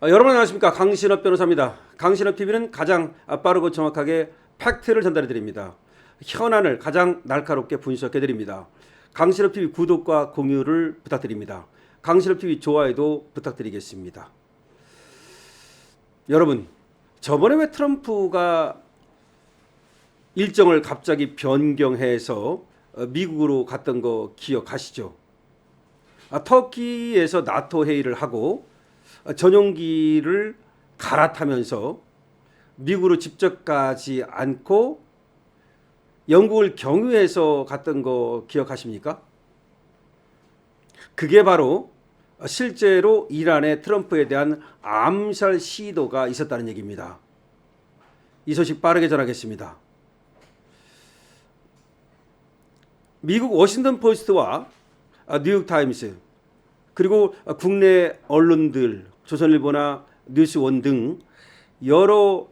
여러분 안녕하십니까. 강신업 변호사입니다. 강신업 TV는 가장 빠르고 정확하게 팩트를 전달해 드립니다. 현안을 가장 날카롭게 분석해 드립니다. 강신업 TV 구독과 공유를 부탁드립니다. 강신업 TV 좋아요도 부탁드리겠습니다. 여러분, 저번에 왜 트럼프가 일정을 갑자기 변경해서 미국으로 갔던 거 기억하시죠? 터키에서 나토 회의를 하고 전용기를 갈아타면서 미국으로 직접 가지 않고 영국을 경유해서 갔던 거 기억하십니까? 그게 바로 실제로 이란의 트럼프에 대한 암살 시도가 있었다는 얘기입니다. 이 소식 빠르게 전하겠습니다. 미국 워싱턴 포스트와 뉴욕타임스 그리고 국내 언론들 조선일보나 뉴스원 등 여러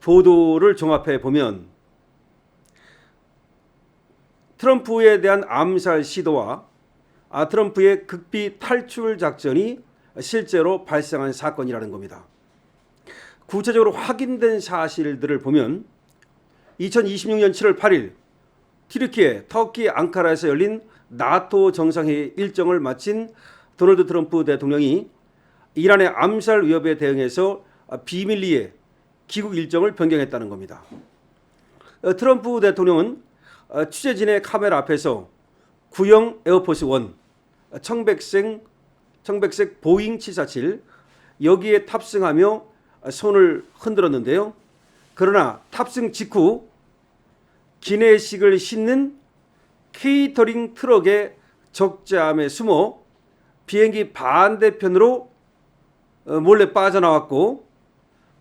보도를 종합해 보면 트럼프에 대한 암살 시도와 트럼프의 극비 탈출 작전이 실제로 발생한 사건이라는 겁니다. 구체적으로 확인된 사실들을 보면 2026년 7월 8일 튀르키예 터키 앙카라에서 열린 나토 정상회의 일정을 마친 도널드 트럼프 대통령이 이란의 암살 위협에 대응해서 비밀리에 귀국 일정을 변경했다는 겁니다. 트럼프 대통령은 취재진의 카메라 앞에서 구형 에어포스 1 청백색 보잉 747 여기에 탑승하며 손을 흔들었는데요. 그러나 탑승 직후 기내식을 싣는 케이터링 트럭의 적재함에 숨어 비행기 반대편으로 몰래 빠져나왔고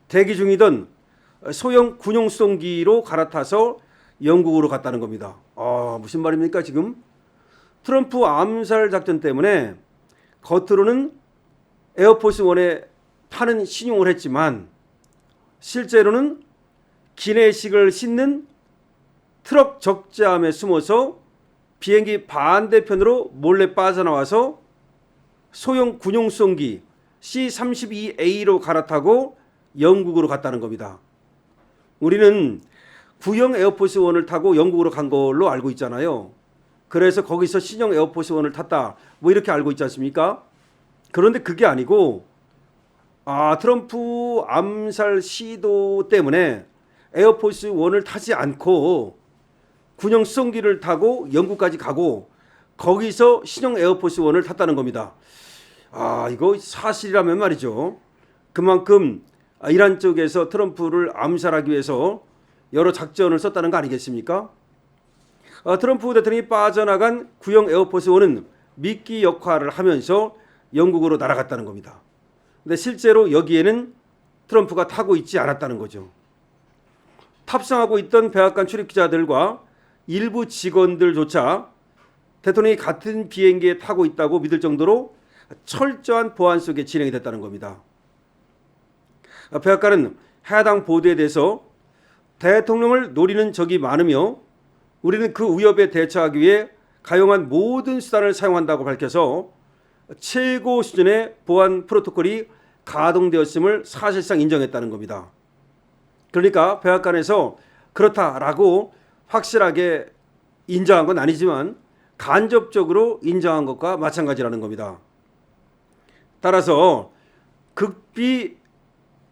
대기 중이던 소형 군용 수송기로 갈아타서 영국으로 갔다는 겁니다. 무슨 말입니까 지금? 트럼프 암살 작전 때문에 겉으로는 에어포스 1에 타는 신용을 했지만 실제로는 기내식을 싣는 트럭 적재함에 숨어서 비행기 반대편으로 몰래 빠져나와서 소형 군용 수송기 C-32A로 갈아타고 영국으로 갔다는 겁니다. 우리는 구형 에어포스 1을 타고 영국으로 간 걸로 알고 있잖아요. 그래서 거기서 신형 에어포스 1을 탔다 뭐 이렇게 알고 있지 않습니까? 그런데 그게 아니고 트럼프 암살 시도 때문에 에어포스 1을 타지 않고 군용 수송기를 타고 영국까지 가고 거기서 신형 에어포스 1을 탔다는 겁니다. 이거 사실이라면 말이죠. 그만큼 이란 쪽에서 트럼프를 암살하기 위해서 여러 작전을 썼다는 거 아니겠습니까? 트럼프 대통령이 빠져나간 구형 에어포스 1은 미끼 역할을 하면서 영국으로 날아갔다는 겁니다. 근데 실제로 여기에는 트럼프가 타고 있지 않았다는 거죠. 탑승하고 있던 백악관 출입기자들과 일부 직원들조차 대통령이 같은 비행기에 타고 있다고 믿을 정도로 철저한 보안 속에 진행이 됐다는 겁니다. 백악관은 해당 보도에 대해서 대통령을 노리는 적이 많으며 우리는 그 위협에 대처하기 위해 가용한 모든 수단을 사용한다고 밝혀서 최고 수준의 보안 프로토콜이 가동되었음을 사실상 인정했다는 겁니다. 그러니까 백악관에서 그렇다라고 확실하게 인정한 건 아니지만 간접적으로 인정한 것과 마찬가지라는 겁니다. 따라서 극비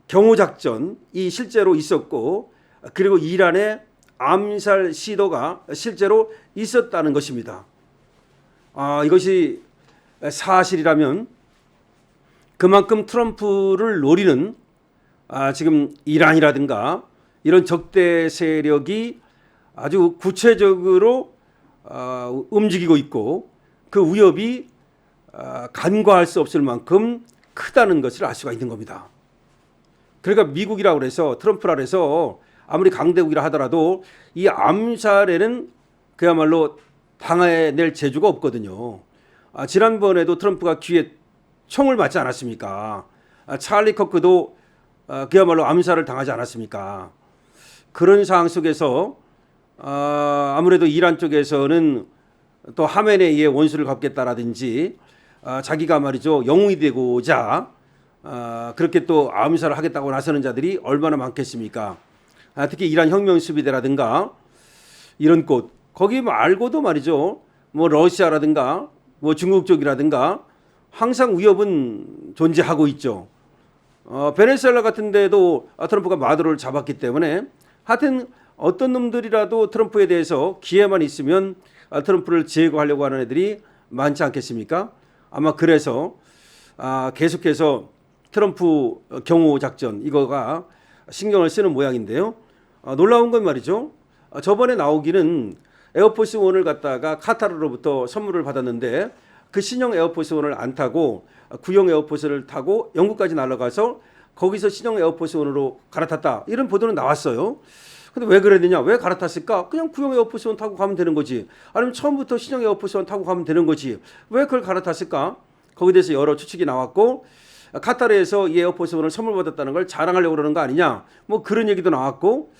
경호작전이 실제로 있었고 그리고 이란의 암살 시도가 실제로 있었다는 것입니다. 이것이 사실이라면 그만큼 트럼프를 노리는 지금 이란이라든가 이런 적대 세력이 아주 구체적으로 움직이고 있고 그 위협이 간과할 수 없을 만큼 크다는 것을 알 수가 있는 겁니다. 그러니까 미국이라고 해서 트럼프라 해서 아무리 강대국이라 하더라도 이 암살에는 그야말로 당해낼 재주가 없거든요. 지난번에도 트럼프가 귀에 총을 맞지 않았습니까? 찰리 커크도 그야말로 암살을 당하지 않았습니까? 그런 상황 속에서 아무래도 이란 쪽에서는 또 하메네이의 원수를 갚겠다라든지 자기가 말이죠 영웅이 되고자 그렇게 또 암살을 하겠다고 나서는 자들이 얼마나 많겠습니까? 특히 이란 혁명수비대라든가 이런 곳 거기 말고도 말이죠. 뭐 러시아라든가 뭐 중국 쪽이라든가 항상 위협은 존재하고 있죠. 베네수엘라 같은 데도 트럼프가 마두로를 잡았기 때문에 하여튼 어떤 놈들이라도 트럼프에 대해서 기회만 있으면 트럼프를 제거하려고 하는 애들이 많지 않겠습니까? 아마 그래서 계속해서 트럼프 경호 작전 이거가 신경을 쓰는 모양인데요. 놀라운 건 말이죠. 저번에 나오기는 에어포스 원을 갖다가 카타르로부터 선물을 받았는데 그 신형 에어포스 원을 안 타고 구형 에어포스를 타고 영국까지 날아가서 거기서 신형 에어포스 원으로 갈아탔다. 이런 보도는 나왔어요. 근데 왜 그랬느냐? 왜 갈아탔을까? 그냥 구형 에어포스 원 타고 가면 되는 거지. 아니면 처음부터 신형 에어포스 원 타고 가면 되는 거지. 왜 그걸 갈아탔을까? 거기에 대해서 여러 추측이 나왔고 카타르에서 이 에어포스 원을 선물 받았다는 걸 자랑하려고 그러는 거 아니냐? 뭐 그런 얘기도 나왔고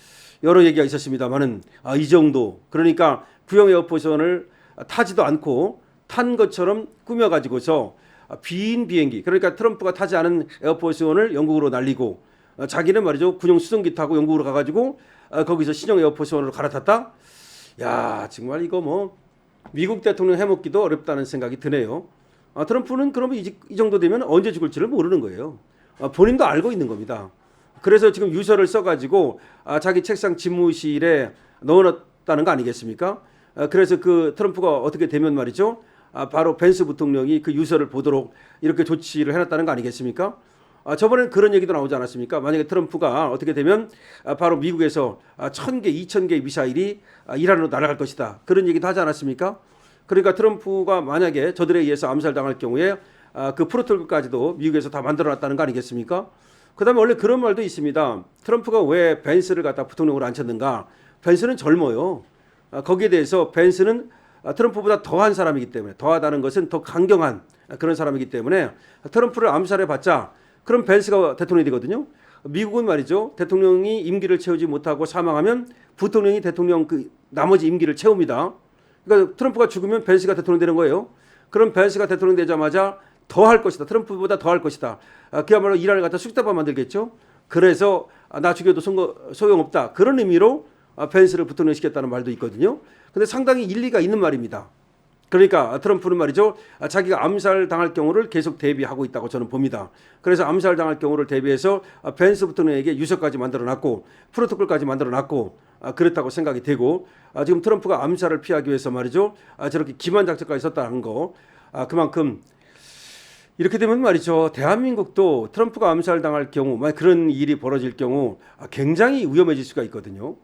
여러 얘기가 있었습니다만은 이 정도 그러니까 구형 에어포스 원을 타지도 않고 탄 것처럼 꾸며가지고서 빈 비행기 그러니까 트럼프가 타지 않은 에어포스 원을 영국으로 날리고 자기는 말이죠 군용 수송기 타고 영국으로 가가지고 거기서 신형 에어포스 원으로 갈아탔다. 야 정말 이거 뭐 미국 대통령 해먹기도 어렵다는 생각이 드네요. 트럼프는 그러면 이 정도 되면 언제 죽을지를 모르는 거예요. 본인도 알고 있는 겁니다. 그래서 지금 유서를 써가지고 자기 책상 집무실에 넣어놨다는 거 아니겠습니까? 그래서 그 트럼프가 어떻게 되면 말이죠. 바로 벤스 부통령이 그 유서를 보도록 이렇게 조치를 해놨다는 거 아니겠습니까? 저번엔 그런 얘기도 나오지 않았습니까? 만약에 트럼프가 어떻게 되면 바로 미국에서 1,000개, 2,000개의 미사일이 이란으로 날아갈 것이다. 그런 얘기도 하지 않았습니까? 그러니까 트럼프가 만약에 저들에 의해서 암살당할 경우에 그 프로토콜까지도 미국에서 다 만들어놨다는 거 아니겠습니까? 그다음에 원래 그런 말도 있습니다. 트럼프가 왜 벤스를 갖다 부통령으로 앉혔는가? 벤스는 젊어요. 거기에 대해서 벤스는 트럼프보다 더한 사람이기 때문에 더하다는 것은 더 강경한 그런 사람이기 때문에 트럼프를 암살해봤자 그럼 벤스가 대통령이 되거든요. 미국은 말이죠. 대통령이 임기를 채우지 못하고 사망하면 부통령이 대통령 그 나머지 임기를 채웁니다. 그러니까 트럼프가 죽으면 벤스가 대통령 되는 거예요. 그럼 벤스가 대통령 되자마자 더 할 것이다. 트럼프보다 더 할 것이다. 그야말로 이란을 갖다 쑥대밭 만들겠죠. 그래서 나 죽여도 소용없다. 그런 의미로 벤스를 부통령 시켰다는 말도 있거든요. 근데 상당히 일리가 있는 말입니다. 그러니까 트럼프는 말이죠. 자기가 암살 당할 경우를 계속 대비하고 있다고 저는 봅니다. 그래서 암살 당할 경우를 대비해서 벤스 부통령에게 유서까지 만들어놨고 프로토콜까지 만들어놨고 그렇다고 생각이 되고 지금 트럼프가 암살을 피하기 위해서 말이죠. 저렇게 기만 작전까지 썼다는 거 그만큼 이렇게 되면 말이죠. 대한민국도 트럼프가 암살당할 경우 만약 그런 일이 벌어질 경우 굉장히 위험해질 수가 있거든요.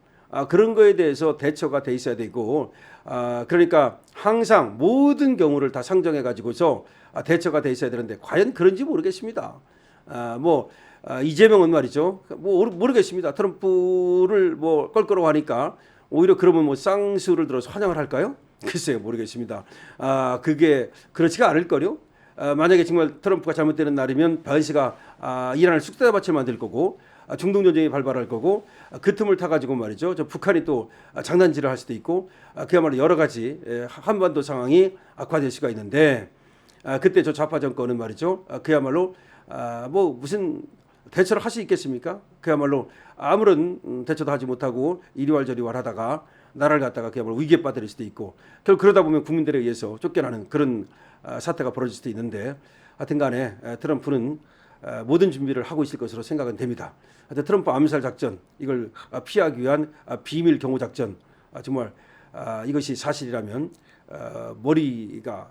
그런 거에 대해서 대처가 돼 있어야 되고 그러니까 항상 모든 경우를 다 상정해 가지고서 대처가 돼 있어야 되는데 과연 그런지 모르겠습니다. 이재명은 말이죠. 뭐 모르겠습니다. 트럼프를 뭐 껄끄러워하니까 오히려 그러면 뭐 쌍수를 들어서 환영을 할까요? 글쎄요, 모르겠습니다. 그게 그렇지가 않을 거요. 만약에 정말 트럼프가 잘못되는 날이면 벤스가 이란을 쑥대밭을 만들 거고 중동 전쟁이 발발할 거고 그 틈을 타가지고 말이죠. 저 북한이 또 장난질을 할 수도 있고 그야말로 여러 가지 한반도 상황이 악화될 수가 있는데 그때 저 좌파 정권은 말이죠. 그야말로 뭐 무슨 대처를 할 수 있겠습니까? 그야말로 아무런 대처도 하지 못하고 이리왈저리왈 하다가 나라를 갖다가 그야말로 위기에 빠뜨릴 수도 있고 결국 그러다 보면 국민들에 의해서 쫓겨나는 그런 사태가 벌어질 수도 있는데 하여튼 간에 트럼프는 모든 준비를 하고 있을 것으로 생각은 됩니다. 하여튼 트럼프 암살 작전 이걸 피하기 위한 비밀 경호 작전 정말 이것이 사실이라면 머리가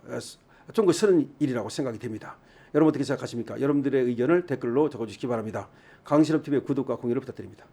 쫑긋 서는 일이라고 생각이 됩니다. 여러분 어떻게 생각하십니까? 여러분들의 의견을 댓글로 적어주시기 바랍니다. 강신업TV의 구독과 공유를 부탁드립니다.